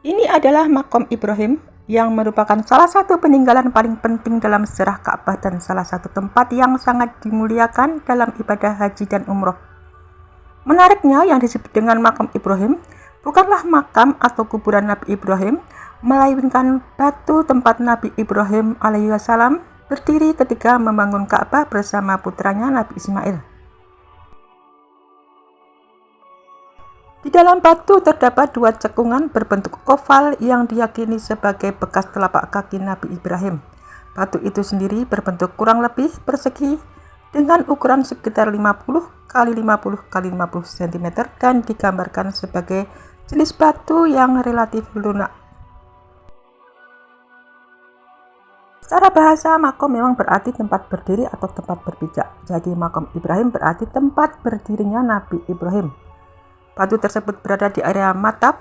Ini adalah Maqam Ibrahim yang merupakan salah satu peninggalan paling penting dalam sejarah Ka'bah dan salah satu tempat yang sangat dimuliakan dalam ibadah haji dan umroh. Menariknya, yang disebut dengan Maqam Ibrahim bukanlah makam atau kuburan Nabi Ibrahim, melainkan batu tempat Nabi Ibrahim alaihissalam berdiri ketika membangun Ka'bah bersama putranya Nabi Ismail. Di dalam batu terdapat dua cekungan berbentuk oval yang diyakini sebagai bekas telapak kaki Nabi Ibrahim. Batu itu sendiri berbentuk kurang lebih persegi dengan ukuran sekitar 50 x 50 x 50 cm dan digambarkan sebagai jenis batu yang relatif lunak. Secara bahasa, maqam memang berarti tempat berdiri atau tempat berpijak. Jadi Maqam Ibrahim berarti tempat berdirinya Nabi Ibrahim. Batu tersebut berada di area Mataf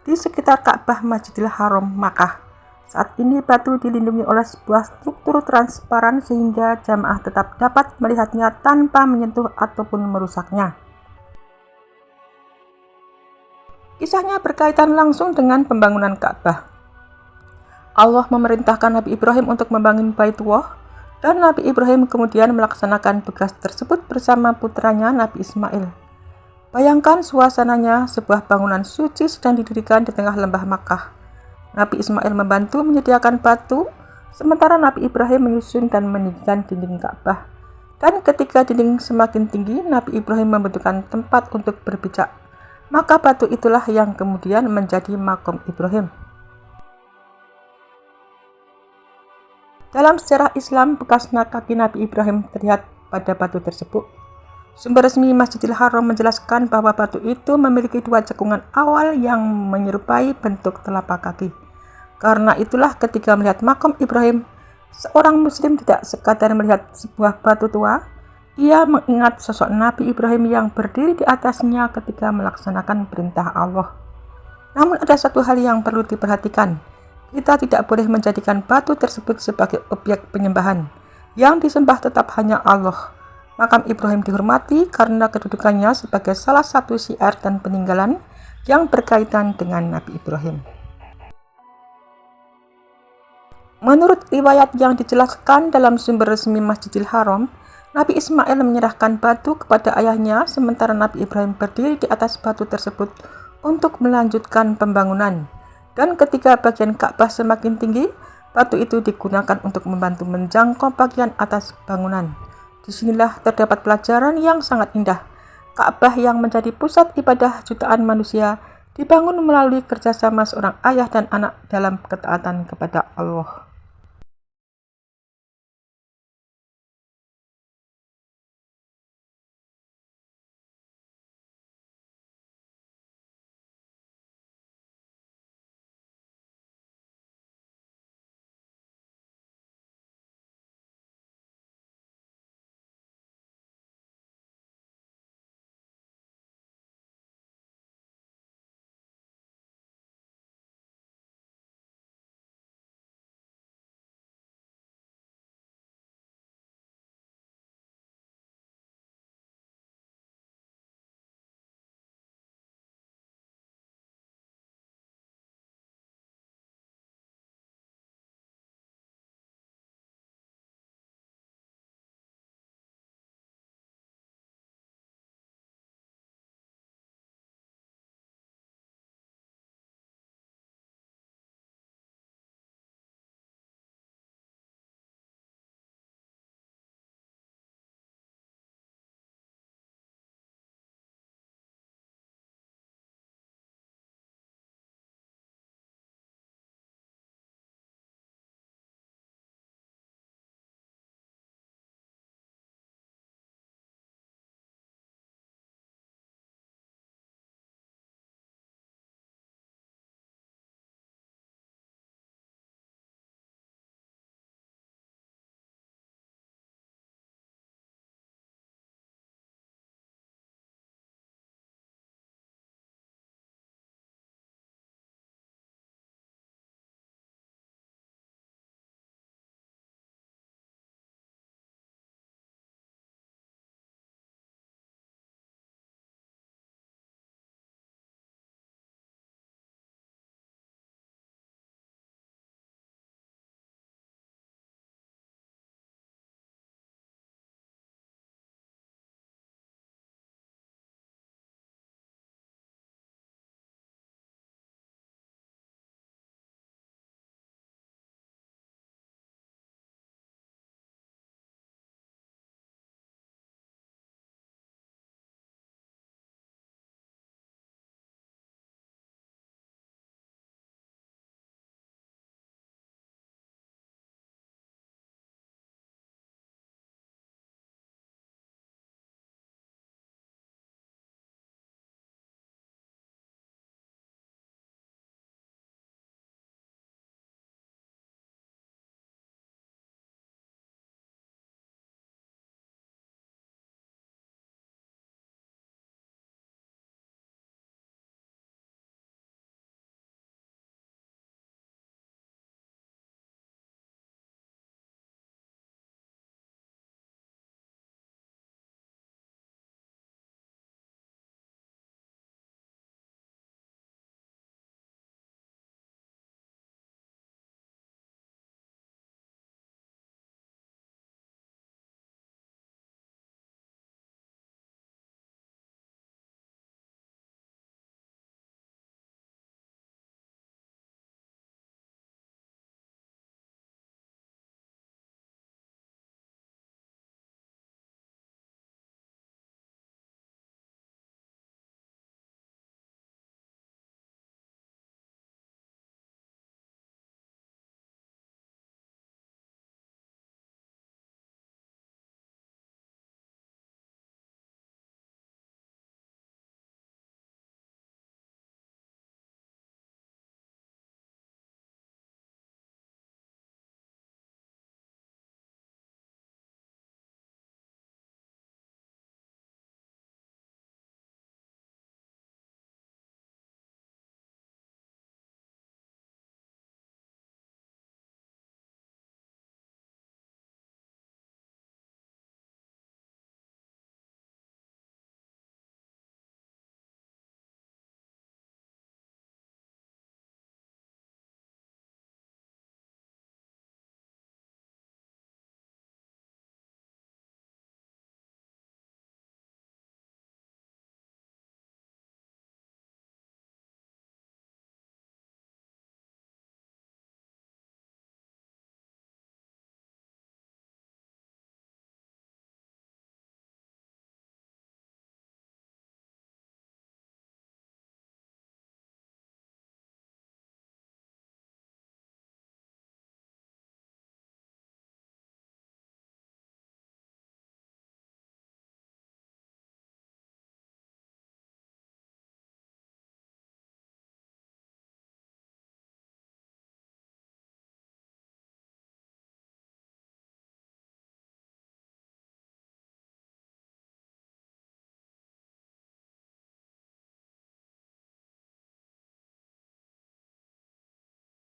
di sekitar Ka'bah Masjidil Haram, Makkah. Saat ini batu dilindungi oleh sebuah struktur transparan sehingga jamaah tetap dapat melihatnya tanpa menyentuh ataupun merusaknya. Kisahnya berkaitan langsung dengan pembangunan Ka'bah. Allah memerintahkan Nabi Ibrahim untuk membangun Baitullah, dan Nabi Ibrahim kemudian melaksanakan tugas tersebut bersama putranya Nabi Ismail. Bayangkan suasananya, sebuah bangunan suci sedang didirikan di tengah lembah Makkah. Nabi Ismail membantu menyediakan batu, sementara Nabi Ibrahim menyusun dan meninggikan dinding Ka'bah. Dan ketika dinding semakin tinggi, Nabi Ibrahim membutuhkan tempat untuk berpijak. Maka batu itulah yang kemudian menjadi Maqam Ibrahim. Dalam sejarah Islam, bekas kaki Nabi Ibrahim terlihat pada batu tersebut. Sumber resmi Masjidil Haram menjelaskan bahwa batu itu memiliki dua cekungan awal yang menyerupai bentuk telapak kaki. Karena itulah ketika melihat Maqam Ibrahim, seorang muslim tidak sekadar melihat sebuah batu tua, ia mengingat sosok Nabi Ibrahim yang berdiri di atasnya ketika melaksanakan perintah Allah. Namun ada satu hal yang perlu diperhatikan. Kita tidak boleh menjadikan batu tersebut sebagai objek penyembahan. Yang disembah tetap hanya Allah. Maqam Ibrahim dihormati karena kedudukannya sebagai salah satu syiar dan peninggalan yang berkaitan dengan Nabi Ibrahim. Menurut riwayat yang dijelaskan dalam sumber resmi Masjidil Haram, Nabi Ismail menyerahkan batu kepada ayahnya sementara Nabi Ibrahim berdiri di atas batu tersebut untuk melanjutkan pembangunan. Dan ketika bagian Ka'bah semakin tinggi, batu itu digunakan untuk membantu menjangkau bagian atas bangunan. Disinilah terdapat pelajaran yang sangat indah. Ka'bah yang menjadi pusat ibadah jutaan manusia dibangun melalui kerjasama seorang ayah dan anak dalam ketaatan kepada Allah.